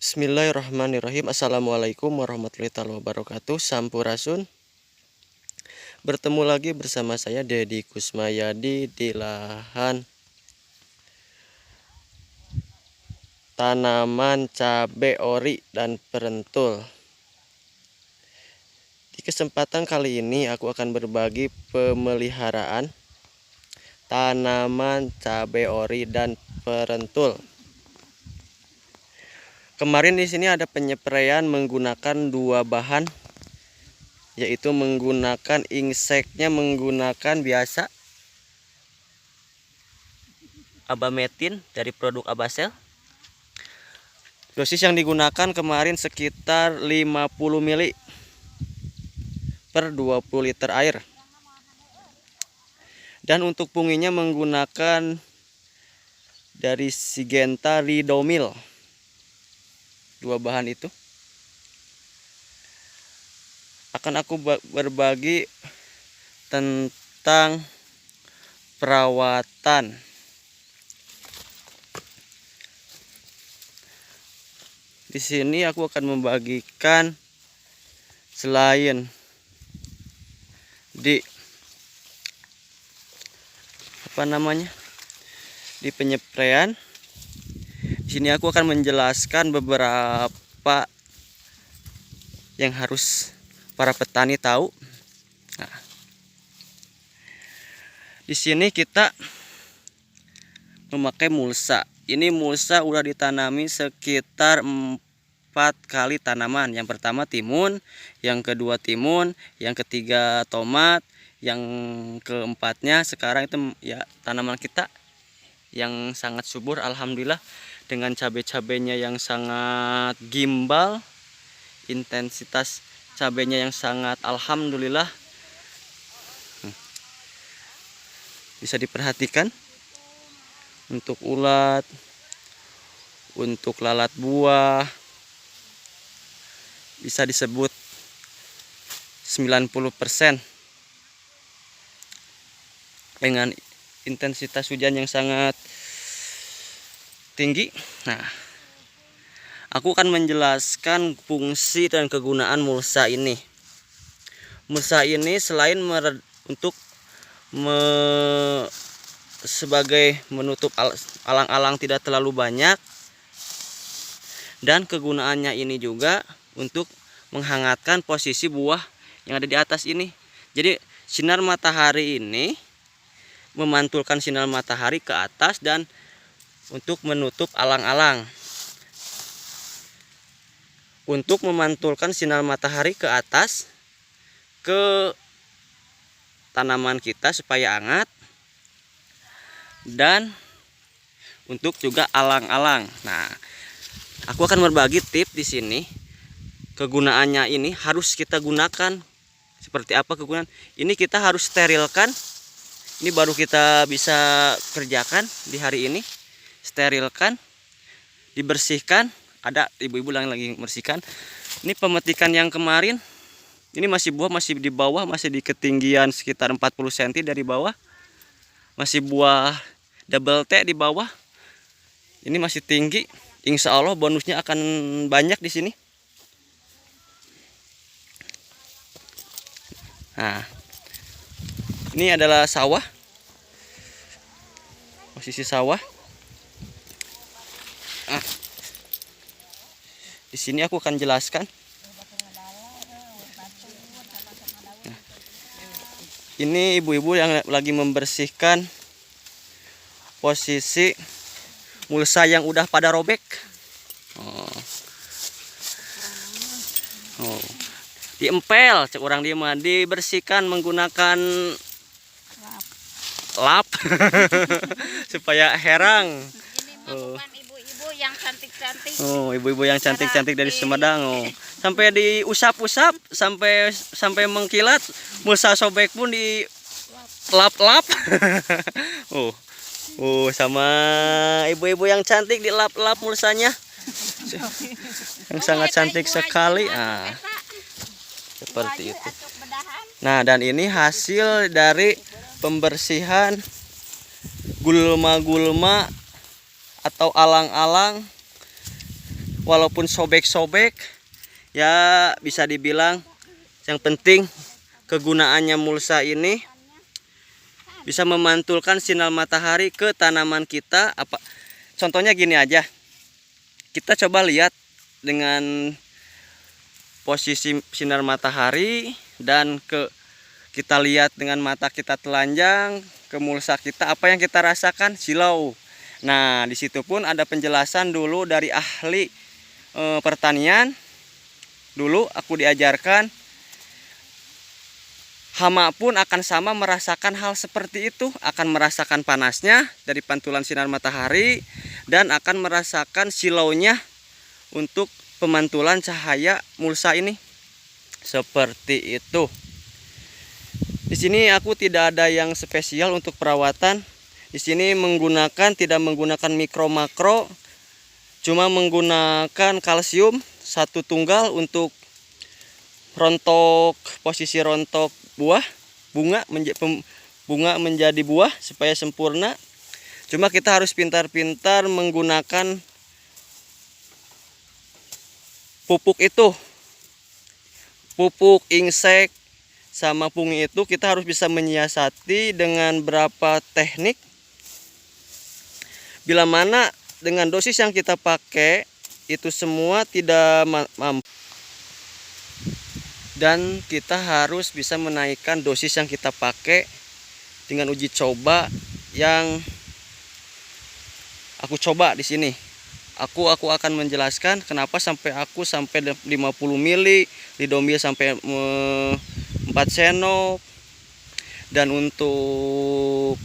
Bismillahirrahmanirrahim. Assalamualaikum warahmatullahi wabarakatuh. Sampurasun. Bertemu lagi bersama saya Deddy Kusmayadi di lahan tanaman cabai ori dan perentul. Di kesempatan kali ini aku akan berbagi pemeliharaan tanaman cabai ori dan perentul. Kemarin di sini ada penyepraian menggunakan dua bahan, yaitu menggunakan inseknya menggunakan biasa Abametin dari produk Abasel. Dosis yang digunakan kemarin sekitar 50 ml per 20 liter air. Dan untuk punginya menggunakan dari Syngenta Ridomil. Dua bahan itu akan aku berbagi tentang perawatan. Di sini aku akan membagikan selain di di penyepraian. Di sini aku akan menjelaskan beberapa yang harus para petani tahu. Nah, di sini kita memakai mulsa. Ini mulsa udah ditanami sekitar 4 kali tanaman. Yang pertama timun, yang kedua timun, yang ketiga tomat, yang keempatnya sekarang itu ya tanaman kita yang sangat subur, alhamdulillah, dengan cabai-cabainya yang sangat gimbal, intensitas cabainya yang sangat alhamdulillah. Bisa diperhatikan untuk ulat, untuk lalat buah bisa disebut 90% dengan intensitas hujan yang sangat tinggi. Nah, aku akan menjelaskan fungsi dan kegunaan mulsa ini. Mulsa ini selain sebagai menutup alang-alang tidak terlalu banyak, dan kegunaannya ini juga untuk menghangatkan posisi buah yang ada di atas ini. Jadi sinar matahari ini memantulkan sinar matahari ke atas dan untuk menutup alang-alang. Untuk memantulkan sinar matahari ke atas ke tanaman kita supaya hangat, dan untuk juga alang-alang. Nah, aku akan berbagi tips di sini. Kegunaannya ini harus kita gunakan. Seperti apa kegunaan? Ini kita harus sterilkan. Ini baru kita bisa kerjakan di hari ini. Sterilkan, dibersihkan. Ada ibu-ibu yang lagi membersihkan. Ini pemetikan yang kemarin. Ini masih buah, masih di bawah, masih di ketinggian sekitar 40 cm dari bawah. Masih buah double T di bawah. Ini masih tinggi. Insya Allah bonusnya akan banyak di sini. Nah, ini adalah sawah. Posisi sawah. Nah, di sini aku akan jelaskan. Nah, ini ibu-ibu yang lagi membersihkan posisi mulsa yang udah pada robek. Diempel, cek orang dia mah, dibersihkan menggunakan lap supaya herang. Ini bukan ibu-ibu yang cantik-cantik. Oh, ibu-ibu yang cantik-cantik dari Sumedang. Oh, sampai diusap-usap sampai mengkilat, mulsa sobek pun di lap-lap. Sama ibu-ibu yang cantik di lap-lap mulsanya. Yang sangat cantik sekali. Seperti itu. Nah, dan ini hasil dari pembersihan gulma-gulma atau alang-alang walaupun sobek-sobek, ya bisa dibilang yang penting kegunaannya mulsa ini bisa memantulkan sinar matahari ke tanaman kita. Contohnya gini aja, kita coba lihat dengan posisi sinar matahari dan kita lihat dengan mata kita telanjang ke mulsa kita, apa yang kita rasakan? Silau. Nah, di situ pun ada penjelasan dulu dari ahli pertanian. Dulu aku diajarkan, hama pun akan sama merasakan hal seperti itu, akan merasakan panasnya dari pantulan sinar matahari dan akan merasakan silaunya untuk pemantulan cahaya mulsa ini. Seperti itu. Di sini aku tidak ada yang spesial untuk perawatan. Di sini tidak menggunakan mikro makro, cuma menggunakan kalsium satu tunggal untuk posisi rontok bunga menjadi buah supaya sempurna. Cuma kita harus pintar-pintar menggunakan pupuk insek sama fungi itu. Kita harus bisa menyiasati dengan berapa teknik, bila mana dengan dosis yang kita pakai itu semua tidak mampu, dan kita harus bisa menaikkan dosis yang kita pakai dengan uji coba yang aku coba di sini. Aku akan menjelaskan kenapa sampai 50 mili, lidomil sampai 4 sendok, dan untuk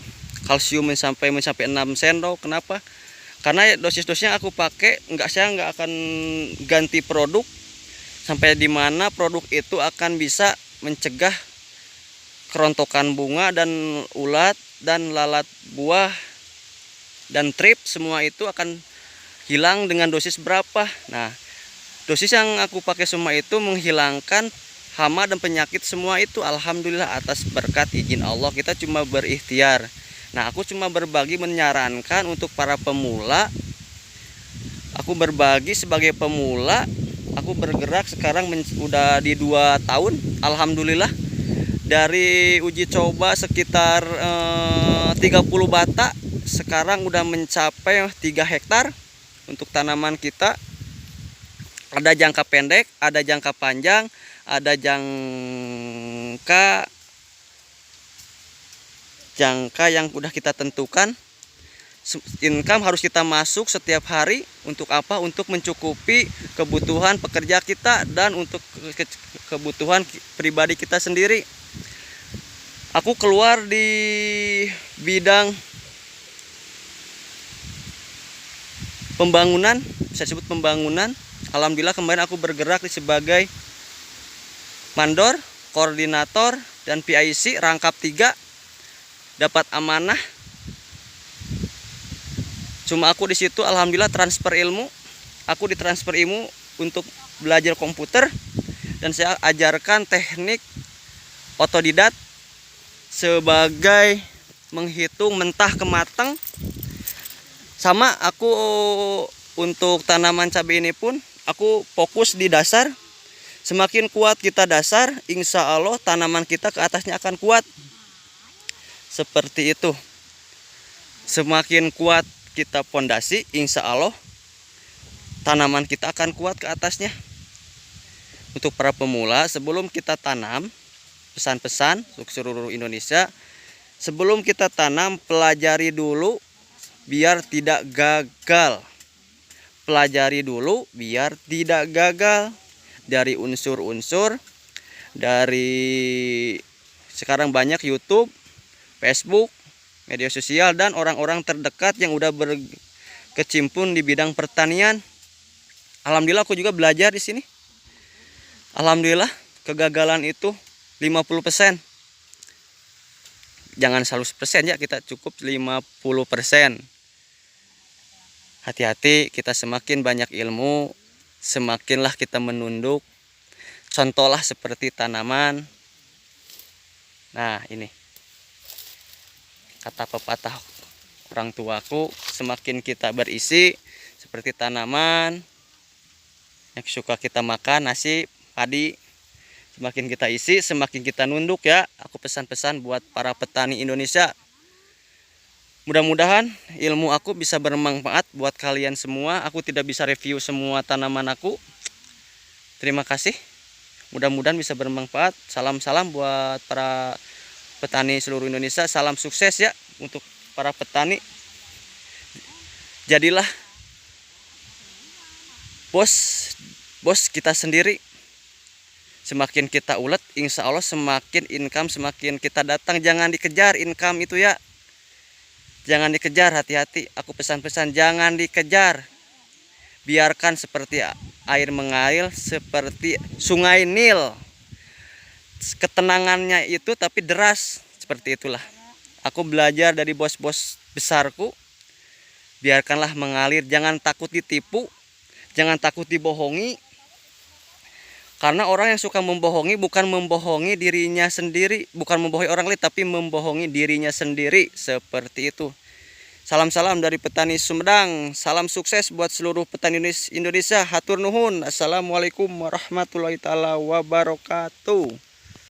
kalsium sampai 6 sendok. Kenapa? Karena dosis-dosisnya aku pakai, saya nggak akan ganti produk sampai dimana produk itu akan bisa mencegah kerontokan bunga dan ulat dan lalat buah dan trip, semua itu akan hilang dengan dosis berapa. Nah, dosis yang aku pakai semua itu menghilangkan hama dan penyakit semua itu. Alhamdulillah atas berkat izin Allah, kita cuma berikhtiar. Nah, aku cuma berbagi, menyarankan untuk para pemula. Aku berbagi sebagai pemula. Aku bergerak sekarang udah di 2 tahun. Alhamdulillah, dari uji coba sekitar 30 bata, sekarang udah mencapai 3 hektar untuk tanaman kita. Ada jangka pendek, ada jangka panjang, ada jangka yang udah kita tentukan. Income harus kita masuk setiap hari untuk apa? Untuk mencukupi kebutuhan pekerja kita dan untuk kebutuhan pribadi kita sendiri. Aku keluar di bidang pembangunan, bisa disebut pembangunan. Alhamdulillah kemarin aku bergerak sebagai mandor, koordinator, dan PIC rangkap 3, dapat amanah. Cuma aku di situ alhamdulillah transfer ilmu. Aku ditransfer ilmu untuk belajar komputer, dan saya ajarkan teknik otodidak sebagai menghitung mentah ke matang. Sama aku untuk tanaman cabai ini pun aku fokus di dasar. Semakin kuat kita dasar, insya Allah tanaman kita ke atasnya akan kuat. Seperti itu. Semakin kuat kita pondasi, insya Allah tanaman kita akan kuat ke atasnya. Untuk para pemula, sebelum kita tanam, pesan-pesan untuk seluruh Indonesia, sebelum kita tanam, pelajari dulu biar tidak gagal. Pelajari dulu biar tidak gagal dari unsur-unsur, dari sekarang banyak YouTube, Facebook, media sosial, dan orang-orang terdekat yang udah berkecimpung di bidang pertanian. Alhamdulillah aku juga belajar di sini. Alhamdulillah kegagalan itu 50%. Jangan 100% ya, kita cukup 50%. Hati-hati, kita semakin banyak ilmu, semakinlah kita menunduk. Contohlah seperti tanaman. Nah, ini kata pepatah orang tuaku, semakin kita berisi seperti tanaman, yang suka kita makan nasi padi. Semakin kita isi, semakin kita nunduk ya. Aku pesan-pesan buat para petani Indonesia. Mudah-mudahan ilmu aku bisa bermanfaat buat kalian semua. Aku tidak bisa review semua tanaman aku. Terima kasih. Mudah-mudahan bisa bermanfaat. Salam-salam buat para petani seluruh Indonesia. Salam sukses ya untuk para petani. Jadilah bos kita sendiri. Semakin kita ulet, insya Allah semakin income, semakin kita datang. Jangan dikejar income itu ya. Jangan dikejar, hati-hati. Aku pesan-pesan, jangan dikejar. Biarkan seperti air mengalir, seperti sungai Nil. Ketenangannya itu tapi deras. Seperti itulah. Aku belajar dari bos-bos besarku. Biarkanlah mengalir, jangan takut ditipu. Jangan takut dibohongi. Karena orang yang suka membohongi bukan membohongi dirinya sendiri, bukan membohongi orang lain, tapi membohongi dirinya sendiri. Seperti itu. Salam-salam dari petani Sumedang. Salam sukses buat seluruh petani Indonesia. Hatur nuhun. Assalamualaikum warahmatullahi wabarakatuh.